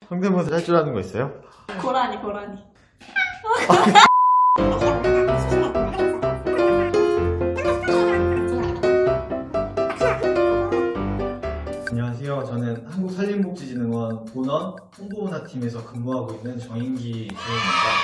성대모사 할 줄 아는 거 있어요? 고라니. 안녕하세요. 저는 한국산림복지진흥원 본원 홍보문화팀에서 근무하고 있는 정인기 주임입니다.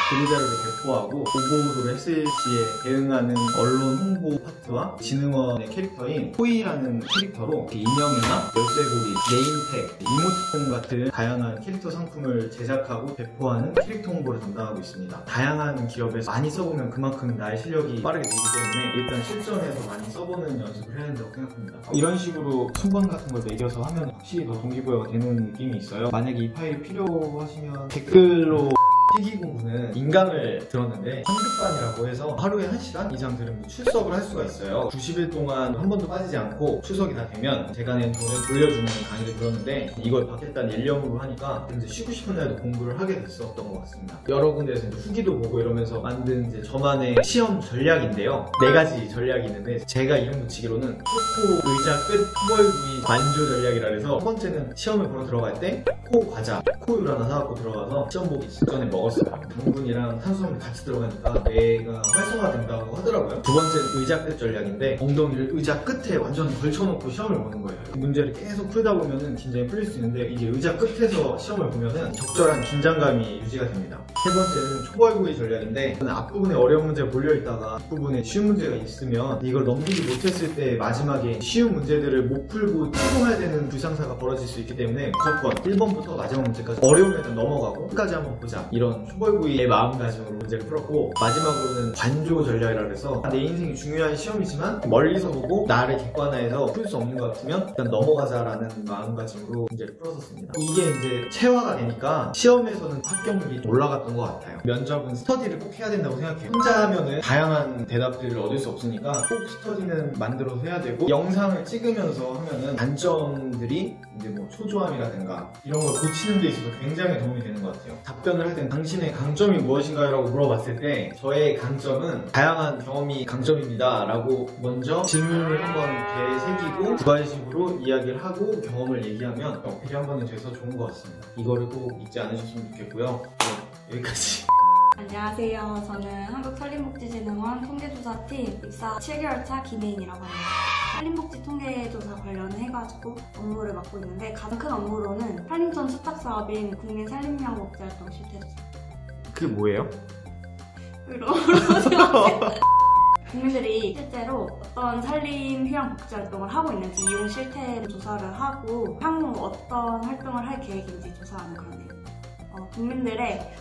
근로자료를 배포하고 보고를 했을 시에 대응하는 언론 홍보 파트와 진흥원의 캐릭터인 토이라는 캐릭터로 인형이나 열쇠고리, 네임택, 이모티콘 같은 다양한 캐릭터 상품을 제작하고 배포하는 캐릭터 홍보를 담당하고 있습니다. 다양한 기업에서 많이 써보면 그만큼 나의 실력이 빠르게 늘기 때문에 일단 실전에서 많이 써보는 연습을 해야 된다고 생각합니다. 이런 식으로 순번 같은 걸 매겨서 하면 확실히 더 동기부여가 되는 느낌이 있어요. 만약에 이 파일이 필요하시면 댓글로 필기공부는 인강을 들었는데 상급반이라고 해서 하루에 1시간 이상 들으면 출석을 할 수가 있어요. 90일 동안 한 번도 빠지지 않고 출석이 다 되면 제가 낸 돈을 돌려주는 강의를 들었는데 이걸 받겠다는 일념으로 하니까 이제 쉬고 싶은 날도 공부를 하게 됐었던 것 같습니다. 여러 군데에서 이제 후기도 보고 이러면서 만든 이제 저만의 시험 전략인데요. 4가지 전략이 있는데 제가 이름 붙이기로는 코, 의자 끝, 투벌구이 관조 전략이라 해서 첫 번째는 시험을 보러 들어갈 때 코 과자, 코율 하나 사갖고 들어가서 시험 보기 직전에 먹었어요. 당분이랑 탄수화물이 같이 들어가니까 뇌가 활성화된다고 하더라고요. 두 번째는 의자 끝 전략인데 엉덩이를 의자 끝에 완전 걸쳐놓고 시험을 보는 거예요. 문제를 계속 풀다 보면은 긴장이 풀릴 수 있는데 이게 의자 끝에서 시험을 보면은 적절한 긴장감이 유지가 됩니다. 세 번째는 초벌구이 전략인데 앞부분에 어려운 문제가 몰려있다가 앞부분에 쉬운 문제가 있으면 이걸 넘기지 못했을 때 마지막에 쉬운 문제들을 못 풀고 출동해야 되는 불상사가 벌어질 수 있기 때문에 무조건 1번부터 마지막 문제까지 어려운 애들 넘어가고 끝까지 한번 보자, 이런 초벌구이의 마음가짐으로 문제를 풀었고, 마지막으로는 관조 전략이라 해서 내 인생이 중요한 시험이지만 멀리서 보고 나를 객관화해서 풀 수 없는 것 같으면 일단 넘어가자라는 마음가짐으로 문제를 풀었었습니다. 이게 이제 체화가 되니까 시험에서는 합격률이 올라갔던 것 같아요. 면접은 스터디를 꼭 해야 된다고 생각해요. 혼자 하면은 다양한 대답들을 얻을 수 없으니까 꼭 스터디는 만들어서 해야 되고, 영상을 찍으면서 하면은 단점들이 이제 뭐 초조함이라든가 이런 걸 고치는 데 있어서 굉장히 도움이 되는 것 같아요. 답변을 할 땐 당신의 강점이 무엇인가요? 라고 물어봤을 때 저의 강점은 다양한 경험이 강점입니다 라고 먼저 질문을 한번 되새기고 두괄식으로 이야기를 하고 경험을 얘기하면 어필이 한 번은 돼서 좋은 것 같습니다. 이거를 꼭 잊지 않으셨으면 좋겠고요. 네, 여기까지. 안녕하세요. 저는 한국산림복지진흥원 통계조사팀 입사 7개월 차 김혜인이라고 합니다. 산림복지 통계조사 관련해가지고 업무를 맡고 있는데, 가장 큰 업무로는 산림촌 수탁사업인 국민산림휴양복지활동 실태조사. 그게 뭐예요? 국민들이 실제로 어떤 산림휴양복지활동을 하고 있는지 이용 실태 조사를 하고 향후 어떤 활동을 할 계획인지 조사하는 그런 내용입니다. 국민들의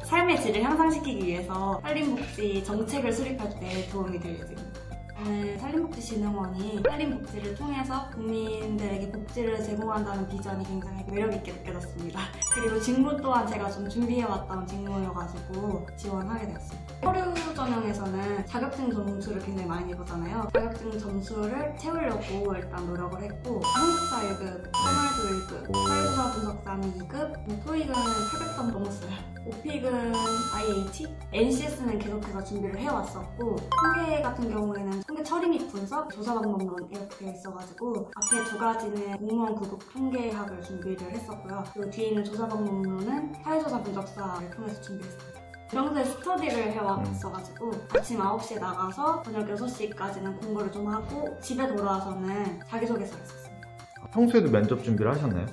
삶의 질을 향상시키기 위해서 산림복지 정책을 수립할 때 도움이 될 예정입니다. 저는 산림복지진흥원이 산림복지를 통해서 국민들에게 복지를 제공한다는 비전이 굉장히 매력있게 느껴졌습니다. 그리고 직무 또한 제가 좀 준비해왔던 직무여가지고 지원하게 되었습니다. 서류 전형에서는 자격증 점수를 굉장히 많이 보잖아요. 자격증 점수를 채우려고 일단 노력을 했고, 한국사 1급, 하나도 1급, 사회조사 분석사는 2급, 토익은 800점 넘었어요. 오픽은 IH, NCS는 계속해서 준비를 해왔었고, 통계 같은 경우에는 통계 처리 및 분석, 조사 방법론 이렇게 되어 있어가지고 앞에 2가지는 공무원 9급 통계학을 준비를 했었고요. 그리고 뒤에 있는 조사 방법론은 사회조사 분석사를 통해서 준비했습니다. 평소에 스터디를 해왔어가지고 아침 9시에 나가서 저녁 6시까지는 공부를 좀 하고 집에 돌아와서는 자기소개서를 썼습니다. 평소에도 면접 준비를 하셨나요?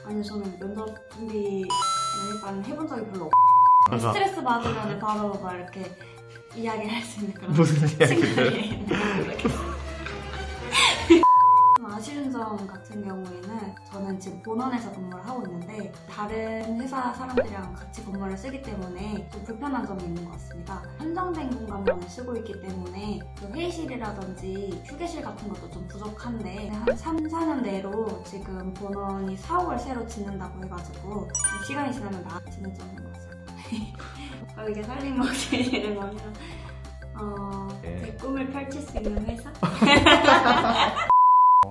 아니요, 저는 면접 준비는 일단 해본 적이 별로 없고, 스트레스 받으면 바로 막 이렇게 이야기할 수 있는 그런 무슨 이야기를? 아쉬운 점 같은 경우에는 저는 지금 본원에서 근무를 하고 있는데 다른 회사 사람들이랑 같이 건물을 쓰기 때문에 좀 불편한 점이 있는 것 같습니다. 한정된 공간만을 쓰고 있기 때문에 회의실이라든지 휴게실 같은 것도 좀 부족한데, 한 3, 4년 내로 지금 본원이 사옥을 새로 짓는다고 해가지고 시간이 지나면 나아지는 점인 것 같습니다. 이게 산림복지진흥원이랑 제 꿈을 펼칠 수 있는 회사?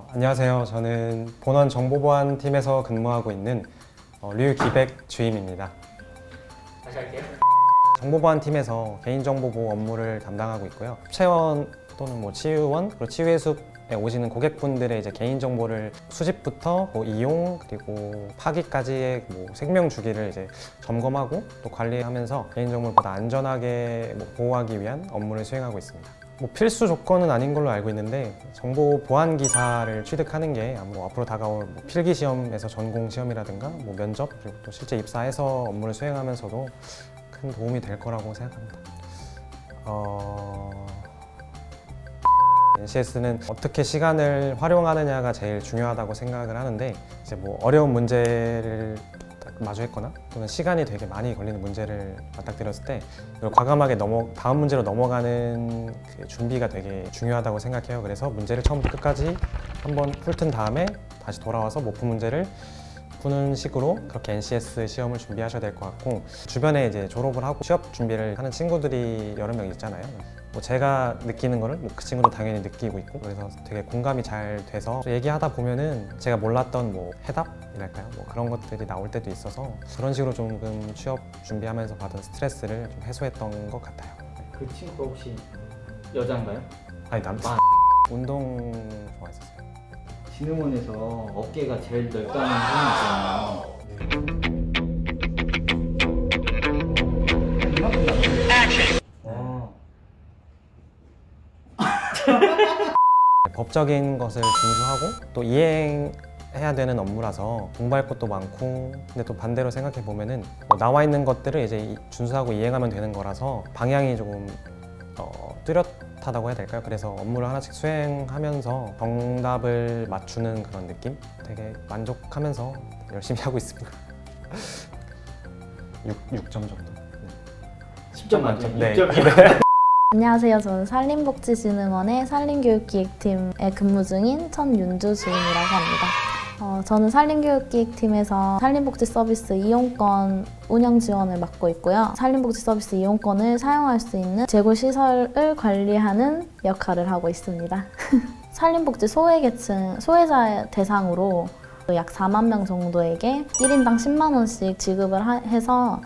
안녕하세요. 저는 본원 정보보안팀에서 근무하고 있는 류기백 주임입니다. 다시 할게요. 정보보안팀에서 개인정보보호 업무를 담당하고 있고요. 체원 또는 치유원, 그리고 치유해숙 오시는 고객분들의 이제 개인 정보를 수집부터 뭐 이용 그리고 파기까지의 뭐 생명 주기를 이제 점검하고 또 관리하면서 개인 정보를 보다 안전하게 뭐 보호하기 위한 업무를 수행하고 있습니다. 뭐 필수 조건은 아닌 걸로 알고 있는데 정보 보안 기사를 취득하는 게 뭐 앞으로 다가올 뭐 필기 시험에서 전공 시험이라든가 뭐 면접 그리고 또 실제 입사해서 업무를 수행하면서도 큰 도움이 될 거라고 생각합니다. NCS는 어떻게 시간을 활용하느냐가 제일 중요하다고 생각을 하는데 이제 뭐 어려운 문제를 마주했거나 또는 시간이 되게 많이 걸리는 문제를 맞닥뜨렸을 때 이걸 과감하게 다음 문제로 넘어가는 그 준비가 되게 중요하다고 생각해요. 그래서 문제를 처음부터 끝까지 한번 훑은 다음에 다시 돌아와서 못 푼 문제를 푸는 식으로 그렇게 NCS 시험을 준비하셔야 될 것 같고 주변에 이제 졸업을 하고 취업 준비를 하는 친구들이 여러 명 있잖아요. 뭐 제가 느끼는 거를 뭐 그 친구도 당연히 느끼고 있고 그래서 되게 공감이 잘 돼서 얘기하다 보면은 제가 몰랐던 뭐 해답이랄까요? 뭐 그런 것들이 나올 때도 있어서 그런 식으로 조금 취업 준비하면서 받은 스트레스를 좀 해소했던 것 같아요. 그 친구가 혹시 여자인가요? 아니 남자. 운동 좋아했었어요. 진흥원에서 어깨가 제일 넓다는 사람이 있잖아요. 법적인 것을 준수하고 또 이행해야 되는 업무라서 공부할 것도 많고 근데 또 반대로 생각해 보면은 뭐 나와 있는 것들을 이제 준수하고 이행하면 되는 거라서 방향이 조금 뚜렷하다고 해야 될까요? 그래서 업무를 하나씩 수행하면서 정답을 맞추는 그런 느낌? 되게 만족하면서 열심히 하고 있습니다. 6점 정도. 10점 만점. 네. 6점. 안녕하세요. 저는 산림복지진흥원의 산림교육기획팀에 근무 중인 천윤주 주임이라고 합니다. 저는 산림교육기획팀에서 산림복지 서비스 이용권 운영 지원을 맡고 있고요. 산림복지 서비스 이용권을 사용할 수 있는 재고시설을 관리하는 역할을 하고 있습니다. 산림복지 소외계층, 소외자 대상으로 약 4만 명 정도에게 1인당 10만 원씩 지급을 해서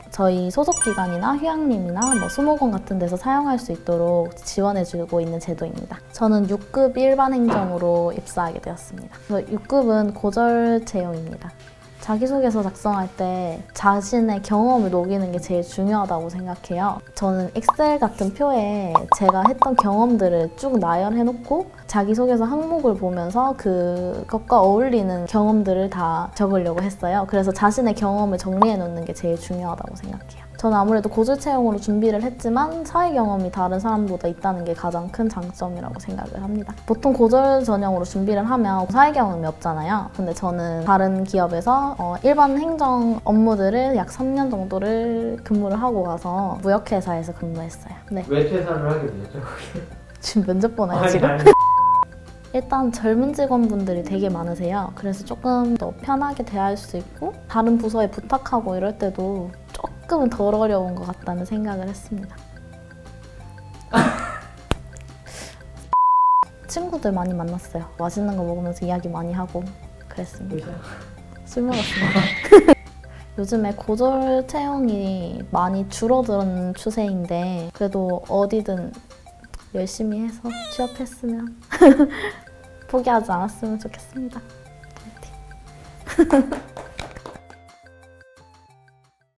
저희 소속기관이나 휴양림이나 뭐 수목원 같은 데서 사용할 수 있도록 지원해주고 있는 제도입니다. 저는 6급 일반 행정으로 입사하게 되었습니다. 6급은 고졸 채용입니다. 자기소개서 작성할 때 자신의 경험을 녹이는 게 제일 중요하다고 생각해요. 저는 엑셀 같은 표에 제가 했던 경험들을 쭉 나열해놓고 자기소개서 항목을 보면서 그것과 어울리는 경험들을 다 적으려고 했어요. 그래서 자신의 경험을 정리해놓는 게 제일 중요하다고 생각해요. 저는 아무래도 고졸 채용으로 준비를 했지만 사회 경험이 다른 사람보다 있다는 게 가장 큰 장점이라고 생각을 합니다. 보통 고졸 전형으로 준비를 하면 사회 경험이 없잖아요. 근데 저는 다른 기업에서 일반 행정 업무들을 약 3년 정도를 근무를 하고 가서 무역회사에서 근무했어요. 네. 왜 퇴사를 하게 되셨죠? 지금 면접 보나요 지금? 일단 젊은 직원분들이 되게 많으세요. 그래서 조금 더 편하게 대할 수 있고 다른 부서에 부탁하고 이럴 때도 조금은 덜 어려운 것 같다는 생각을 했습니다. 친구들 많이 만났어요. 맛있는 거 먹으면서 이야기 많이 하고 그랬습니다. 술 먹었습니다. 요즘에 고졸 채용이 많이 줄어드는 추세인데 그래도 어디든 열심히 해서 취업했으면 포기하지 않았으면 좋겠습니다. 파이팅!